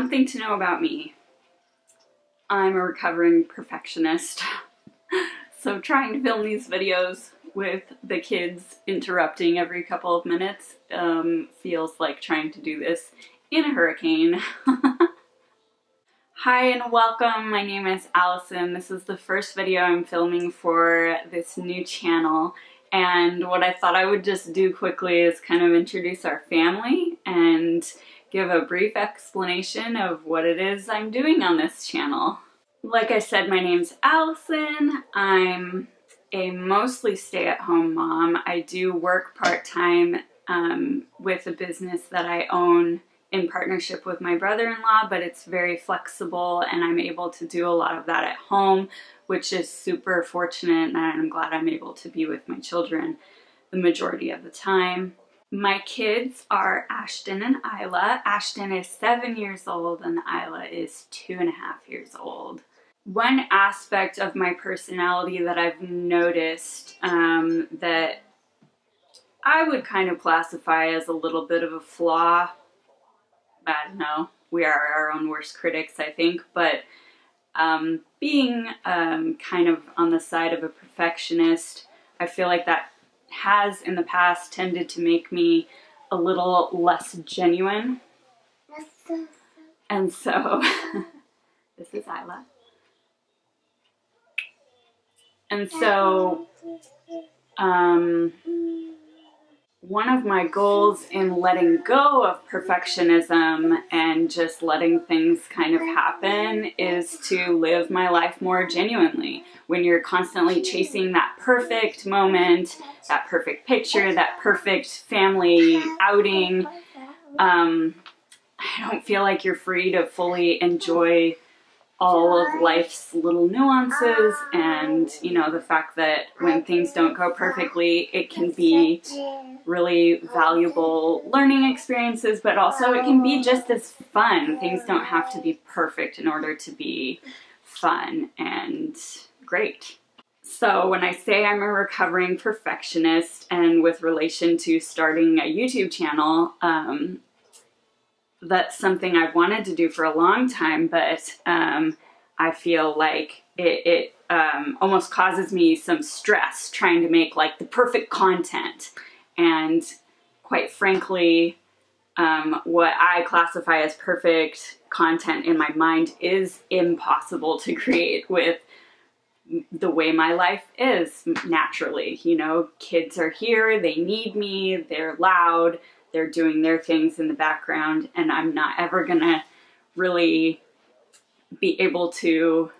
Something to know about me. I'm a recovering perfectionist. So trying to film these videos with the kids interrupting every couple of minutes feels like trying to do this in a hurricane. Hi and welcome, my name is Allison. This is the first video I'm filming for this new channel, and what I thought I would just do quickly is kind of introduce our family and give a brief explanation of what it is I'm doing on this channel. Like I said, my name's Allison. I'm a mostly stay-at-home mom. I do work part-time with a business that I own in partnership with my brother-in-law, but it's very flexible and I'm able to do a lot of that at home, which is super fortunate, and I'm glad I'm able to be with my children the majority of the time. My kids are Ashton and Isla. Ashton is 7 years old and Isla is 2.5 years old. One aspect of my personality that I've noticed that I would kind of classify as a little bit of a flaw, I don't know, we are our own worst critics, I think, but being kind of on the side of a perfectionist, I feel like that has in the past tended to make me a little less genuine. And so, this is Isla. And so, one of my goals in letting go of perfectionism and just letting things kind of happen is to live my life more genuinely. When you're constantly chasing that perfect moment, that perfect picture, that perfect family outing, I don't feel like you're free to fully enjoy all of life's little nuances, and you know, the fact that when things don't go perfectly, it can be really valuable learning experiences, but also it can be just as fun. Things don't have to be perfect in order to be fun and great. So when I say I'm a recovering perfectionist, and with relation to starting a YouTube channel, that's something I've wanted to do for a long time, but I feel like it almost causes me some stress trying to make like the perfect content. And quite frankly, what I classify as perfect content in my mind is impossible to create with the way my life is naturally. You know, kids are here, they need me, they're loud, they're doing their things in the background, and I'm not ever gonna really be able to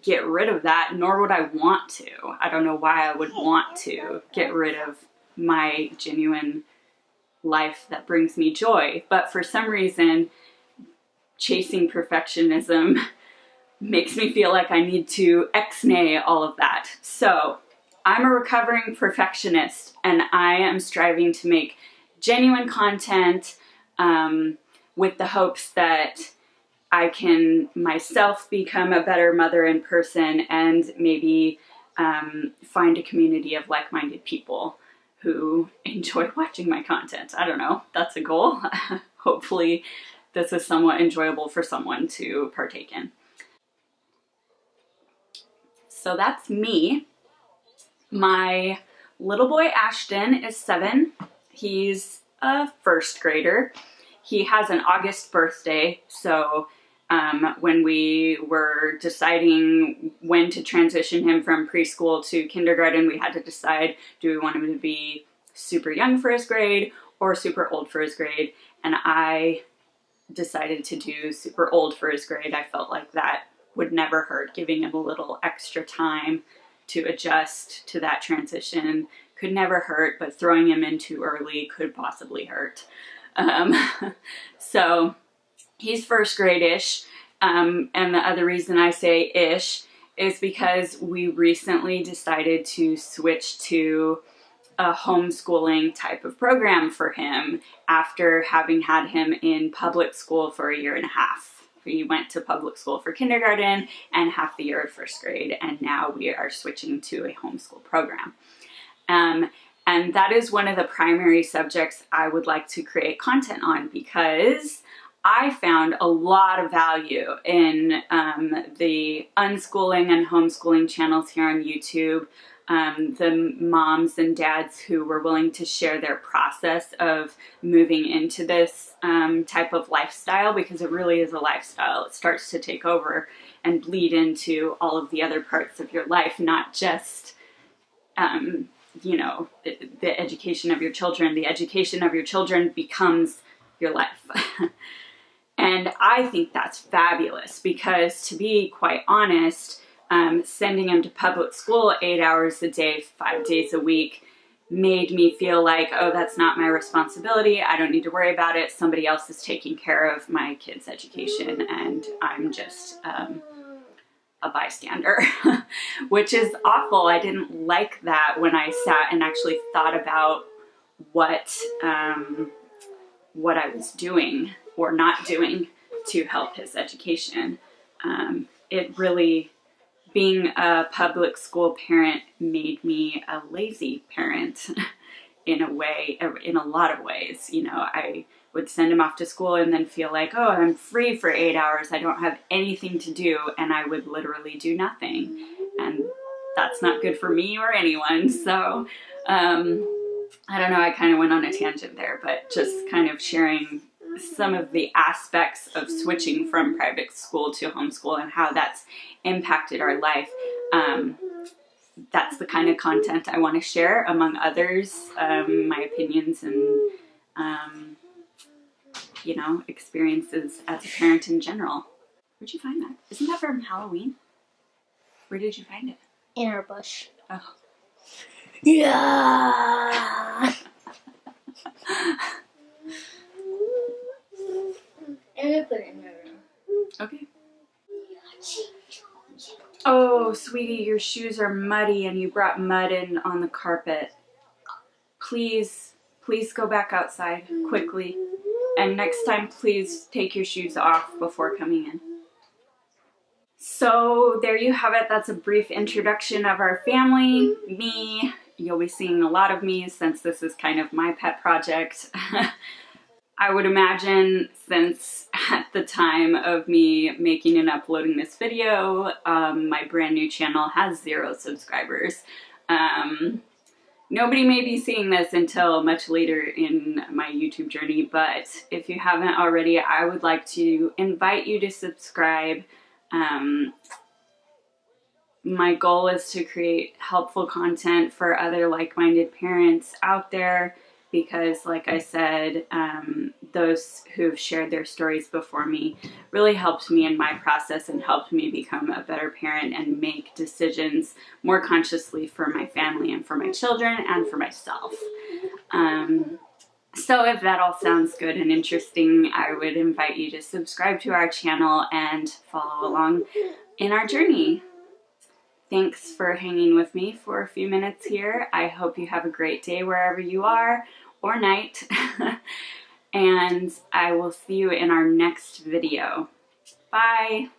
get rid of that, nor would I want to. I don't know why I would want to get rid of my genuine life that brings me joy, but for some reason, chasing perfectionism makes me feel like I need to ex-nay all of that. So I'm a recovering perfectionist, and I am striving to make genuine content with the hopes that I can myself become a better mother in person, and maybe find a community of like-minded people who enjoy watching my content. I don't know, that's a goal. Hopefully this is somewhat enjoyable for someone to partake in. So that's me. My little boy Ashton is 7. He's a first grader. He has an August birthday, so when we were deciding when to transition him from preschool to kindergarten, we had to decide, do we want him to be super young for his grade or super old for his grade? And I decided to do super old for his grade. I felt like that would never hurt. Giving him a little extra time to adjust to that transition could never hurt, but throwing him in too early could possibly hurt. So he's first grade-ish, and the other reason I say ish is because we recently decided to switch to a homeschooling type of program for him after having had him in public school for 1.5 years. We went to public school for kindergarten and half the year of first grade, and now we are switching to a homeschool program. And that is one of the primary subjects I would like to create content on, because I found a lot of value in the unschooling and homeschooling channels here on YouTube. The moms and dads who were willing to share their process of moving into this type of lifestyle, because it really is a lifestyle. It starts to take over and bleed into all of the other parts of your life, not just, you know, the education of your children. The education of your children becomes your life. And I think that's fabulous because, to be quite honest, sending them to public school 8 hours a day, 5 days a week, made me feel like, oh, that's not my responsibility. I don't need to worry about it. Somebody else is taking care of my kids' education, and I'm just a bystander, which is awful. I didn't like that when I sat and actually thought about what I was doing or not doing to help his education. It really, being a public school parent made me a lazy parent in a way, in a lot of ways. You know, I would send him off to school and then feel like, oh, I'm free for 8 hours. I don't have anything to do. And I would literally do nothing. And that's not good for me or anyone. So, I don't know, I kind of went on a tangent there, but just kind of sharing some of the aspects of switching from private school to homeschool and how that's impacted our life. That's the kind of content I want to share, among others, my opinions and, you know, experiences as a parent in general. Where'd you find that? Isn't that from Halloween? Where did you find it? In our bush. Oh. Yeah. And I put it in my room. Okay. Oh, sweetie, your shoes are muddy and you brought mud in on the carpet. Please go back outside quickly. And next time, please take your shoes off before coming in. So there you have it. That's a brief introduction of our family, me. You'll be seeing a lot of me since this is kind of my pet project. I would imagine, since at the time of me making and uploading this video, my brand new channel has 0 subscribers. Nobody may be seeing this until much later in my YouTube journey, but if you haven't already, I would like to invite you to subscribe. My goal is to create helpful content for other like-minded parents out there because, like I said, those who've shared their stories before me really helped me in my process and helped me become a better parent and make decisions more consciously for my family and for my children and for myself. So if that all sounds good and interesting, I would invite you to subscribe to our channel and follow along in our journey. Thanks for hanging with me for a few minutes here. I hope you have a great day wherever you are, or night. And I will see you in our next video. Bye.